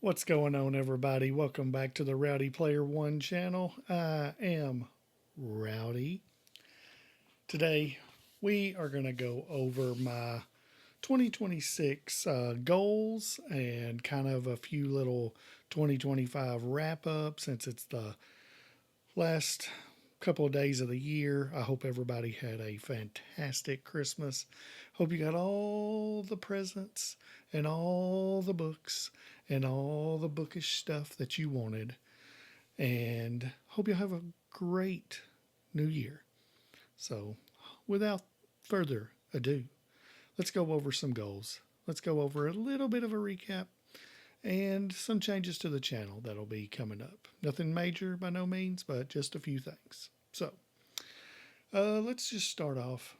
What's going on, everybody? Welcome back to the Rowdy Player One channel. I am Rowdy. Today, we are going to go over my 2026 goals and kind of a few little 2025 wrap up since it's the last couple of days of the year. I hope everybody had a fantastic Christmas. Hope you got all the presents and all the books and all the bookish stuff that you wanted. And hope you have a great new year. So, without further ado, let's go over some goals. Let's go over a little bit of a recap and some changes to the channel that'll be coming up. Nothing major by no means, but just a few things. So, let's just start off.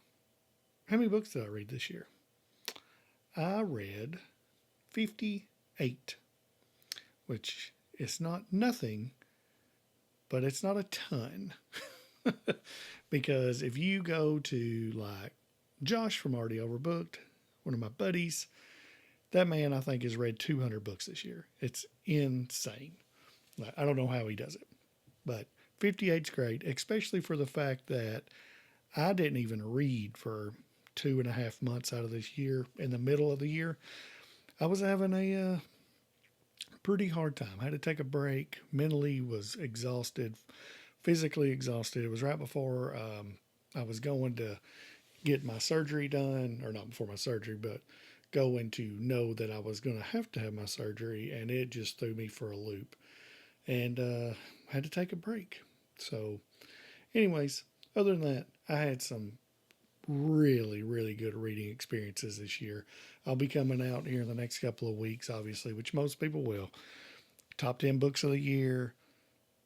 How many books did I read this year? I read 58, which is not nothing, but it's not a ton. Because if you go to like Josh from Already Overbooked, one of my buddies, that man I think has read 200 books this year. It's insane. Like, I don't know how he does it, but 58's great, especially for the fact that I didn't even read for 2.5 months out of this year. In the middle of the year, I was having a pretty hard time. I had to take a break. Mentally was exhausted, physically exhausted. It was right before I was going to get my surgery done, or not before my surgery, but going to know that I was going to have my surgery, and it just threw me for a loop. And had to take a break. So, anyways, other than that, I had some really, really good reading experiences this year. I'll be coming out here in the next couple of weeks, obviously, which most people will. Top 10 books of the year,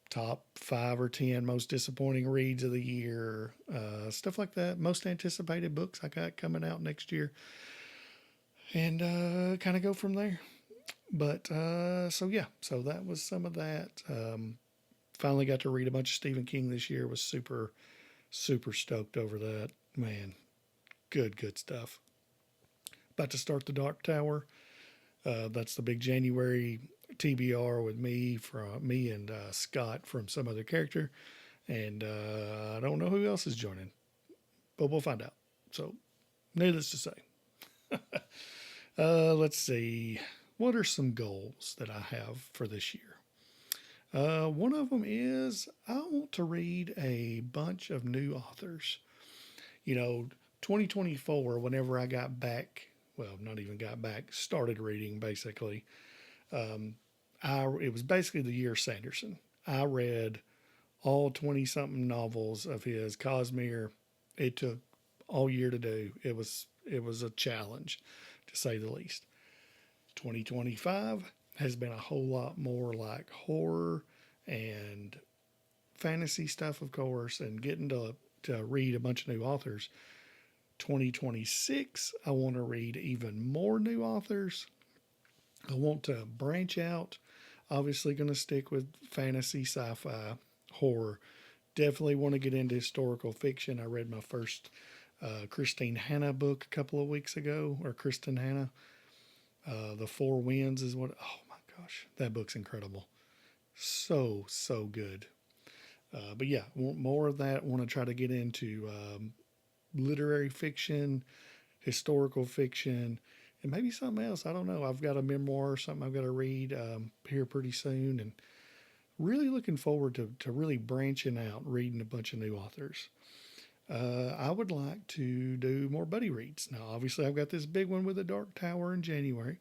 top 5 or 10 most disappointing reads of the year, stuff like that. Most anticipated books I got coming out next year, and kind of go from there. But so yeah, so that was some of that. Finally got to read a bunch of Stephen King this year. Was super, super stoked over that. Man, good stuff. About to start The Dark Tower. That's the big January TBR with me and Scott from some other character, and I don't know who else is joining, but we'll find out. So, needless to say, let's see. What are some goals that I have for this year? One of them is I want to read a bunch of new authors. 2024, whenever I got back, well, not even got back, started reading basically, it was basically the year Sanderson. I read all 20 something novels of his. Cosmere, it took all year to do. It was a challenge, to say the least. 2025 has been a whole lot more like horror and fantasy stuff, of course, and getting to read a bunch of new authors. 2026, I want to read even more new authors. I want to branch out. Obviously, going to stick with fantasy, sci fi, horror. Definitely want to get into historical fiction. I read my first Christine Hanna book a couple of weeks ago, or Kristen Hanna. The Four Winds is what, oh my gosh, that book's incredible. So good. But yeah, want more of that. Want to try to get into literary fiction, historical fiction, and maybe something else. I don't know. I've got a memoir or something I've got to read here pretty soon, and really looking forward to really branching out, reading a bunch of new authors. I would like to do more buddy reads. Now, obviously, I've got this big one with the Dark Tower in January.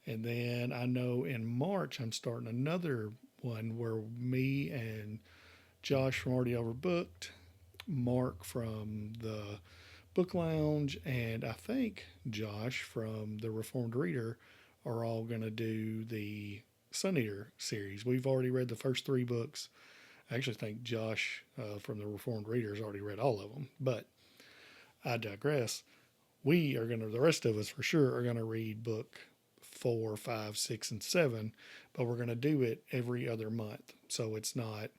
And then I know in March, I'm starting another one where me and Josh from Already Overbooked, Mark from the Book Lounge, and I think Josh from the Reformed Reader are all going to do the Sun Eater series. We've already read the first 3 books. I actually think Josh from the Reformed Reader has already read all of them, but I digress. The rest of us for sure are going to read book 4, 5, 6, and 7, but we're going to do it every other month. So it's not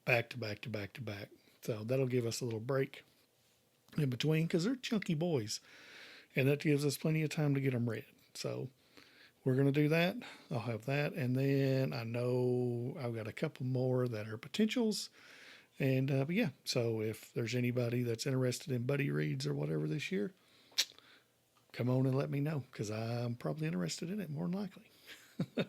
back to back to back to back. So that'll give us a little break in between because they're chunky boys, and that gives us plenty of time to get them read. So we're going to do that. I'll have that. And then I know I've got a couple more that are potentials. And but yeah, so if there's anybody that's interested in buddy reads or whatever this year, come on and let me know because I'm probably interested in it more than likely.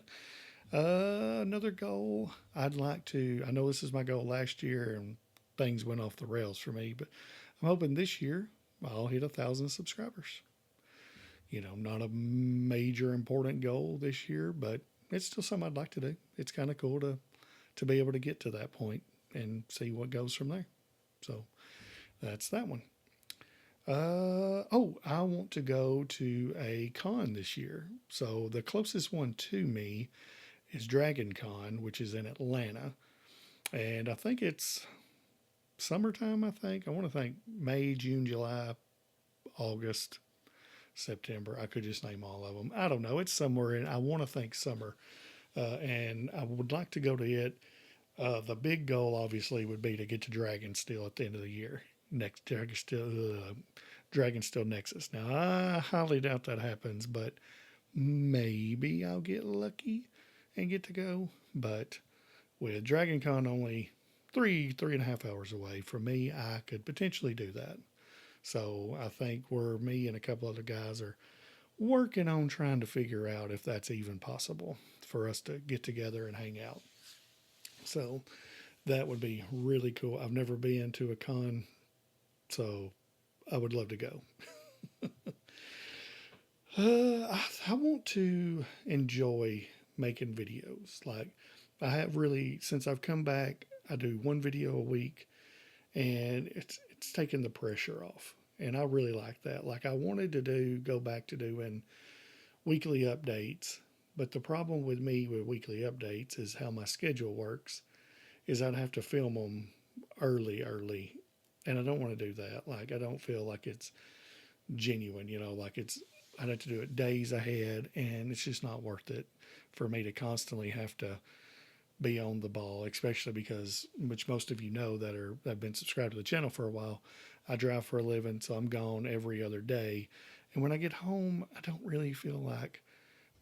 Another goal I'd like to, I know this is my goal last year and things went off the rails for me, but I'm hoping this year I'll hit 1,000 subscribers. You know, not a major important goal this year, but it's still something I'd like to do. It's kind of cool to be able to get to that point and see what goes from there. So that's that one. I want to go to a con this year. So the closest one to me is Dragon Con, which is in Atlanta. And I think it's summertime, I think. I want to think May, June, July, August, September. I could just name all of them. I don't know. It's somewhere in, I want to think summer. And I would like to go to it. The big goal, obviously, would be to get to Dragonsteel at the end of the year. Next Dragonsteel Nexus. Now, I highly doubt that happens, but maybe I'll get lucky and get to go. But with DragonCon only 3.5 hours away from me, I could potentially do that. So I think where me and a couple other guys are working on trying to figure out if that's even possible for us to get together and hang out. So that would be really cool. I've never been to a con, so I would love to go. I want to enjoy making videos. Like I have really, since I've come back, I do one video a week, and it's taken the pressure off, and I really like that. Like I wanted to go back to doing weekly updates, but the problem with me with weekly updates is how my schedule works. Is I'd have to film them early, and I don't want to do that. Like I don't feel like it's genuine, like I'd have to do it days ahead, and it's just not worth it for me to constantly have to be on the ball, especially because, which most of you know that have been subscribed to the channel for a while, I drive for a living, so I'm gone every other day. And when I get home, I don't really feel like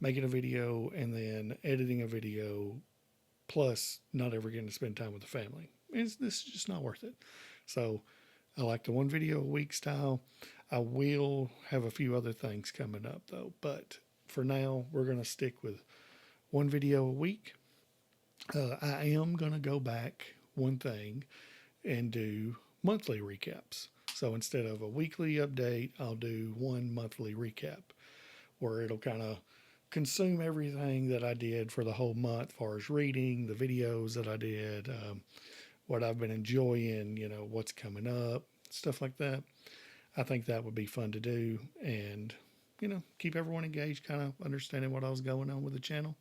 making a video and then editing a video, plus not ever getting to spend time with the family. This is just not worth it. So I like the one video a week style. I will have a few other things coming up though, but for now we're going to stick with one video a week. I am going to go back one thing and do monthly recaps. So instead of a weekly update, I'll do one monthly recap where it'll kind of consume everything that I did for the whole month, as far as reading, the videos that I did, what I've been enjoying, what's coming up, stuff like that. I think that would be fun to do and, keep everyone engaged, kind of understanding what I was going on with the channel,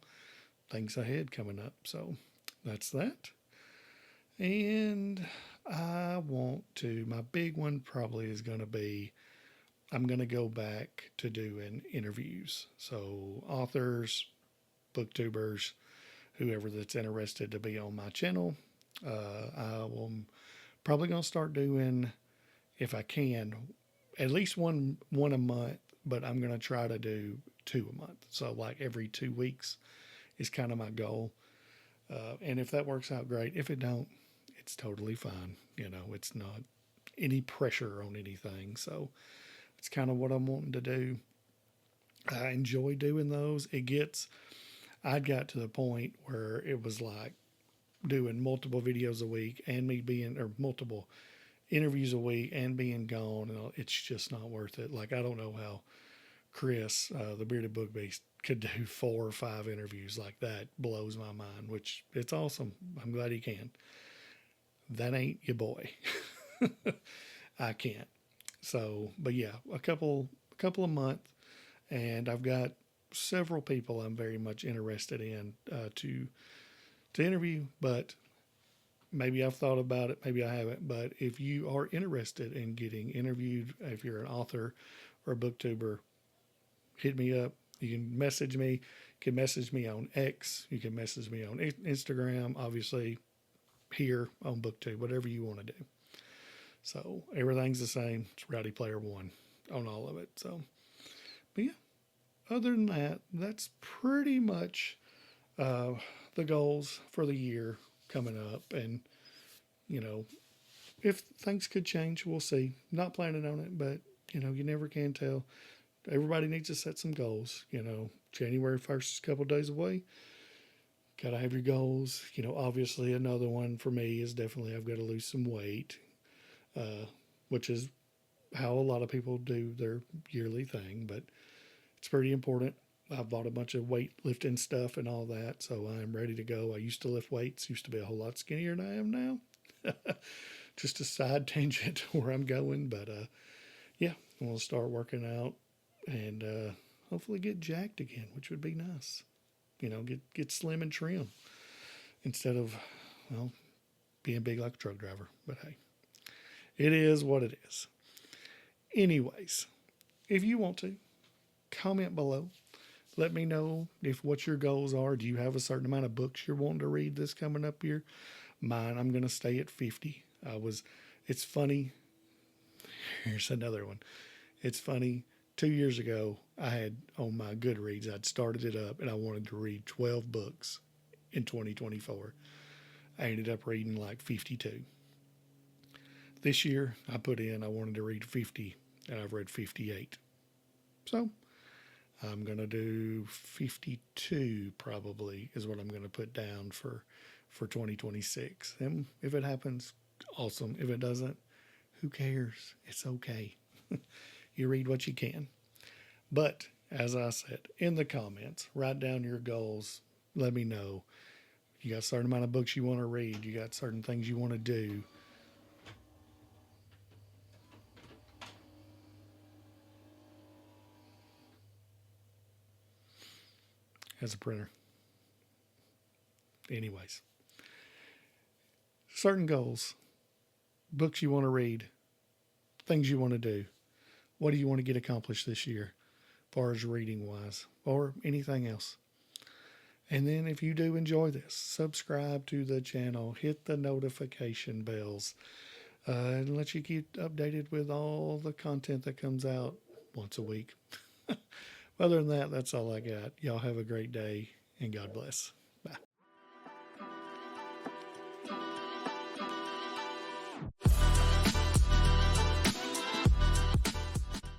things ahead coming up. So that's that. And my big one probably is going to be, I'm going to go back to doing interviews. So authors, booktubers, whoever that's interested to be on my channel, I will probably going to start doing, if I can, at least one a month, but I'm going to try to do 2 a month. So like every 2 weeks is kind of my goal. And if that works out, great. If it don't, it's totally fine. It's not any pressure on anything. So it's kind of what I'm wanting to do. I enjoy doing those. I'd got to the point where it was like doing multiple videos a week and or multiple interviews a week and being gone. And it's just not worth it. Like, I don't know how Chris, the Bearded Book Beast, could do 4 or 5 interviews like that. Blows my mind, which it's awesome. I'm glad he can. That ain't your boy. I can't. So, but yeah, a couple a month, and I've got several people I'm very much interested in to interview, but maybe I've thought about it, maybe I haven't. But if you are interested in getting interviewed, if you're an author or a booktuber, hit me up. You can message me. You can message me on X. You can message me on Instagram, obviously here on BookTube, whatever you want to do. So everything's the same. It's Rowdy Player 1 on all of it. So, but yeah, other than that, that's pretty much uh, the goals for the year coming up. And, you know, if things could change, we'll see. Not planning on it, but, you never can tell. Everybody needs to set some goals. January 1st is a couple days away. Got to have your goals. Obviously, another one for me is definitely I've got to lose some weight, uh, which is how a lot of people do their yearly thing, but it's pretty important. I've bought a bunch of weightlifting stuff and all that, so I'm ready to go. I used to lift weights, used to be a whole lot skinnier than I am now. Just a side tangent where I'm going, but yeah, I'm gonna start working out and hopefully get jacked again, which would be nice. Get slim and trim instead of well being big like a truck driver. But hey, it is what it is. Anyways, if you want to comment below, let me know if what your goals are. Do you have a certain amount of books you're wanting to read this coming up here? Mine, I'm gonna stay at 50. It's funny. Here's another one. It's funny. 2 years ago, I had on my Goodreads, I'd started it up and I wanted to read 12 books in 2024. I ended up reading like 52. This year, I put in, I wanted to read 50 and I've read 58. So I'm going to do 52 probably is what I'm going to put down for 2026. And if it happens, awesome. If it doesn't, who cares? It's okay. You read what you can. But as I said in the comments, write down your goals. Let me know. You got a certain amount of books you want to read. You got certain things you want to do. As a printer. Anyways, certain goals, books you want to read, things you want to do. What do you want to get accomplished this year, as far as reading wise, or anything else? And then if you do enjoy this, subscribe to the channel, hit the notification bells, and let you keep updated with all the content that comes out once a week. Other than that, that's all I got. Y'all have a great day and God bless.